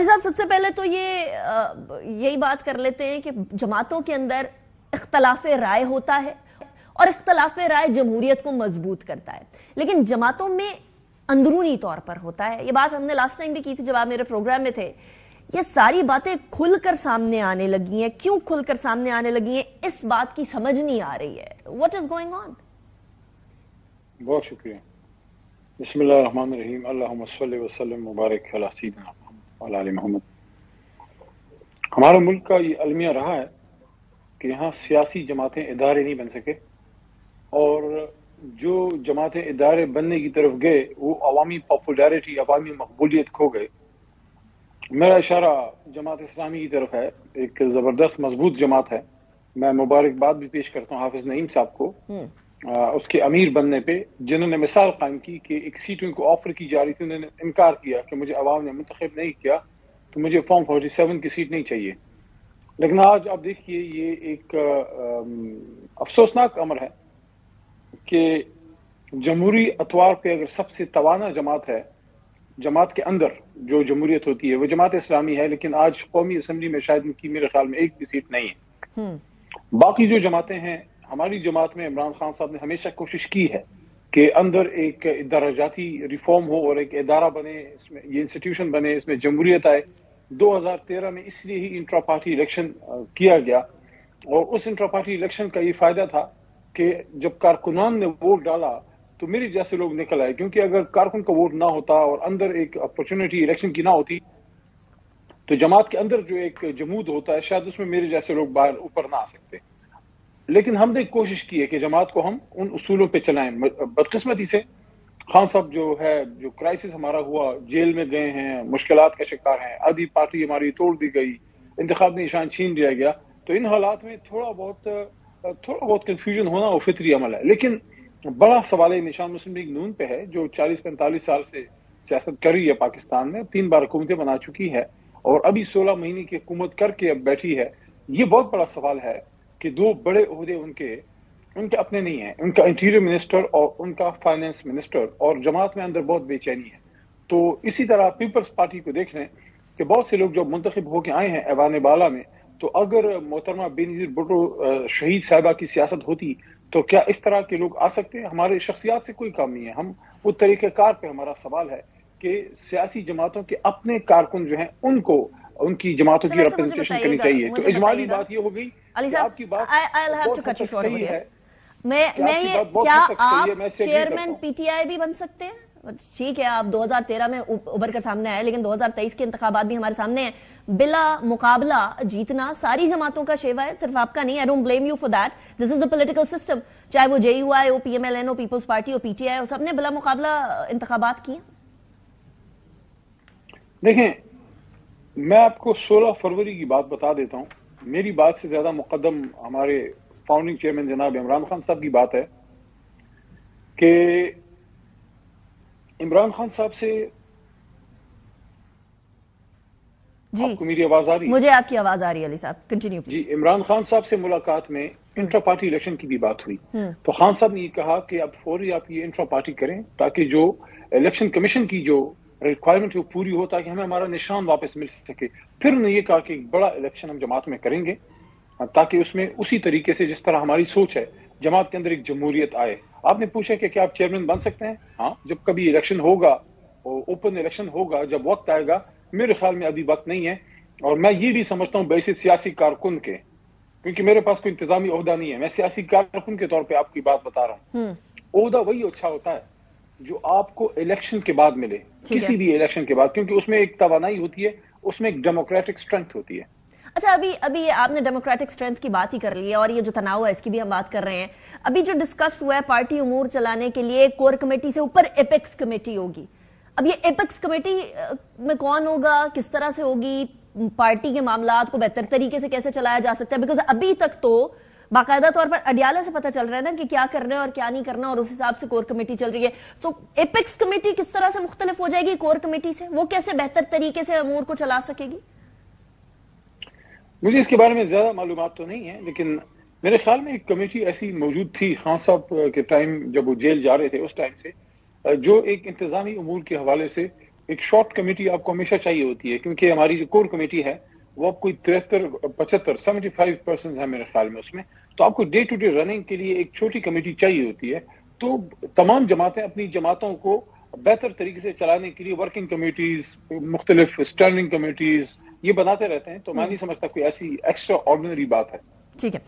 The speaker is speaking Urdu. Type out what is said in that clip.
علی صاحب سب سے پہلے تو یہی بات کر لیتے ہیں کہ جماعتوں کے اندر اختلاف رائے ہوتا ہے اور اختلاف رائے جمہوریت کو مضبوط کرتا ہے، لیکن جماعتوں میں اندرونی طور پر ہوتا ہے. یہ بات ہم نے لاسٹ ٹائم بھی کی تھی جب آپ میرے پروگرام میں تھے. یہ ساری باتیں کھل کر سامنے آنے لگی ہیں. کیوں کھل کر سامنے آنے لگی ہیں اس بات کی سمجھ نہیں آ رہی ہے. What is going on? بہت شکریہ. بسم اللہ الرحمن الرحیم. اللہم صلی وسلم مبارک علی سیدنا محمد وعلی آل محمد. ہمارے ملک کا یہ المیہ رہا ہے کہ یہاں سیاسی جماعتیں ادارے نہیں بن سکے، اور جو جماعتیں ادارے بننے کی طرف گئے وہ عوامی پاپولیرٹی، عوامی مقبولیت کھو گئے. میرا اشارہ جماعت اسلامی کی طرف ہے، ایک زبردست مضبوط جماعت ہے. میں مبارکباد بھی پیش کرتا ہوں حافظ نعیم صاحب کو اس کے امیر بننے پہ، جنہوں نے مثال قائم کی کہ ایک سیٹ ان کو آفر کی جا رہی تھی، انہوں نے انکار کیا کہ مجھے عوام نے منتخب نہیں کیا تو مجھے فارم 47 کی سیٹ نہیں چاہیے. لیکن آج آپ دیکھیے یہ ایک افسوسناک امر ہے کہ جمہوری اطوار پہ اگر سب سے توانا جماعت ہے، جماعت کے اندر جو جمہوریت ہوتی ہے وہ جماعت اسلامی ہے، لیکن آج قومی اسمبلی میں شاید ان کی میرے خیال میں ایک بھی سیٹ نہیں ہے. باقی جو جماعتیں ہیں، ہماری جماعت میں عمران خان صاحب نے ہمیشہ کوشش کی ہے کہ اندر ایک درجاتی ریفارم ہو اور ایک ادارہ بنے، اس میں یہ انسٹیٹیوشن بنے، اس میں جمہوریت آئے. 2013 میں اس لیے ہی انٹرا پارٹی الیکشن کیا گیا، اور اس انٹرا پارٹی الیکشن کا یہ فائدہ تھا کہ جب کارکنان نے ووٹ ڈالا تو میرے جیسے لوگ نکل آئے، کیونکہ اگر کارکن کا ووٹ نہ ہوتا اور اندر ایک اپرچونٹی الیکشن کی نہ ہوتی تو جماعت کے اندر جو ایک جمود ہوتا ہے شاید اس میں میرے جیسے لوگ باہر اوپر نہ آ سکتے. لیکن ہم نے کوشش کی ہے کہ جماعت کو ہم ان اصولوں پہ چلائیں. بدقسمتی سے خان صاحب جو کرائسس ہمارا ہوا، جیل میں گئے ہیں، مشکلات کا شکار ہیں، آدھی پارٹی ہماری توڑ دی گئی، انتخاب میں نشان چھین لیا گیا. تو ان حالات میں تھوڑا بہت کنفیوژن ہونا وہ فطری عمل ہے. لیکن بڑا سوال نشان مسلم لیگ نون پہ ہے، جو 40-45 سال سے سیاست کر رہی ہے پاکستان میں، 3 بار حکومتیں بنا چکی ہے اور ابھی 16 مہینے کی حکومت کر کے اب بیٹھی ہے. یہ بہت بڑا سوال ہے کہ 2 بڑے عہدے ان کے اپنے نہیں ہیں، ان کا انٹیریئر منسٹر اور ان کا فائنانس منسٹر، اور جماعت میں اندر بہت بے چینی ہے. تو اسی طرح پیپلز پارٹی کو دیکھ لیں کہ بہت سے لوگ جو منتخب ہو کے آئے ہیں ایوان بالا میں، تو اگر محترمہ بے نظیر بھٹو شہید صاحبہ کی سیاست ہوتی تو کیا اس طرح کے لوگ آ سکتے ہیں؟ ہمارے شخصیات سے کوئی کام نہیں ہے. ہم وہ طریقہ کار پہ ہمارا سوال ہے کہ سیاسی جماعتوں کے اپنے کارکن جو ہیں ان کو ان کی جماعتوں کی ریپرزنٹیشن کرنی چاہیے. تو اجمالی بات یہ ہو گئی کہ آپ کی بات بہت حد تک صحیح ہے. کیا آپ چیئرمین پی ٹی آئی بھی بن سکتے ہیں؟ ٹھیک ہے آپ 2013 میں ابھر کر سامنے آئے، لیکن 2023 کے انتخابات بھی ہمارے سامنے ہیں. بلا مقابلہ جیتنا ساری جماعتوں کا شیوا ہے، صرف آپ کا نہیں. I don't blame you for that. This is the political system. چاہے وہ جے یو آئی ہو، پی ایم ایل این ہو، پیپلز پارٹی ہو، پی ٹی آئی ہو، سب نے بلا مقابلہ انتخابات کیے. دیکھیں، میں آپ کو 16 فروری کی بات بتا دیتا ہوں. میری بات سے زیادہ مقدم ہمارے فاؤنڈنگ چیئرمین جناب عمران خان صاحب کی بات ہے کہ عمران خان صاحب سے جی آپ کو میری آواز آ رہی ہے؟ مجھے آپ کی آواز آ رہی ہے علی صاحب، کنٹینیو پلیز. جی، عمران خان صاحب سے ملاقات میں انٹرا پارٹی الیکشن کی بھی بات ہوئی. تو خان صاحب نے یہ کہا کہ اب فوری آپ یہ انٹرا پارٹی کریں تاکہ جو الیکشن کمیشن کی جو ریکوائرمنٹ وہ پوری ہو، تاکہ ہمیں ہمارا نشان واپس مل سکے. پھر انہوں نے یہ کہا کہ ایک بڑا الیکشن ہم جماعت میں کریں گے تاکہ اس میں اسی طریقے سے جس طرح ہماری سوچ ہے جماعت کے اندر ایک جمہوریت آئے. آپ نے پوچھا کہ کیا آپ چیئرمین بن سکتے ہیں؟ ہاں، جب کبھی الیکشن ہوگا، اوپن الیکشن ہوگا، جب وقت آئے گا. میرے خیال میں ابھی وقت نہیں ہے، اور میں یہ بھی سمجھتا ہوں بحیثیت سیاسی کارکن کے، کیونکہ میرے پاس کوئی انتظامی عہدہ نہیں ہے، میں سیاسی کارکن کے طور پہ آپ کی بات بتا رہا ہوں. عہدہ وہی اچھا ہوتا ہے جو آپ کو الیکشن کے بعد ملے، کسی بھی الیکشن کے بعد، کیونکہ اس میں ایک توانائی ہوتی ہے، اس میں ایک ڈیموکریٹک سٹرینتھ ہوتی ہے. اچھا، ابھی آپ نے ڈیموکریٹک سٹرینتھ کی بات ہی کر لی ہے، اور یہ جو تناؤ ہے اس کی بھی ہم بات کر رہے ہیں. ابھی جو ڈسکس ہوا ہے پارٹی امور چلانے کے لیے کور کمیٹی سے اوپر ایپیکس کمیٹی ہوگی. اب یہ ایپیکس کمیٹی میں کون ہوگا، کس طرح سے ہوگی، پارٹی کے معاملات کو بہتر طریقے سے کیسے چلایا جا سکتا ہے؟ بیکاز ابھی تک تو باقاعدہ طور پر اڈیالہ سے پتہ چل رہا ہے نا کہ کیا کرنا ہے اور کیا نہیں کرنا، اور اس حساب سے کور کمیٹی چل رہی ہے. تو ایپیکس کمیٹی کس طرح سے مختلف ہو جائے گی کور کمیٹی سے؟ وہ کیسے بہتر طریقے سے امور کو چلا سکے گی؟ مجھے اس کے بارے میں زیادہ معلومات تو نہیں ہے، لیکن میرے خیال میں ایک کمیٹی ایسی موجود تھی خان صاحب کے ٹائم جب وہ جیل جا رہے تھے، اس ٹائم سے جو ایک انتظامی امور کے حوالے سے ایک شارٹ کمیٹی آپ کو ہمیشہ چاہیے ہوتی ہے، کیونکہ ہماری جو کور کمیٹی ہے وہ آپ کوئی 75% ہے میرے خیال میں اس میں، تو آپ کو ڈے ٹو ڈے رننگ کے لیے ایک چھوٹی کمیٹی چاہیے ہوتی ہے. تو تمام جماعتیں اپنی جماعتوں کو بہتر طریقے سے چلانے کے لیے ورکنگ کمیٹیز، مختلف اسٹینڈنگ کمیٹیز یہ بناتے رہتے ہیں. تو میں نہیں سمجھتا کوئی ایسی ایکسٹرا آرڈنری بات ہے. ٹھیک ہے.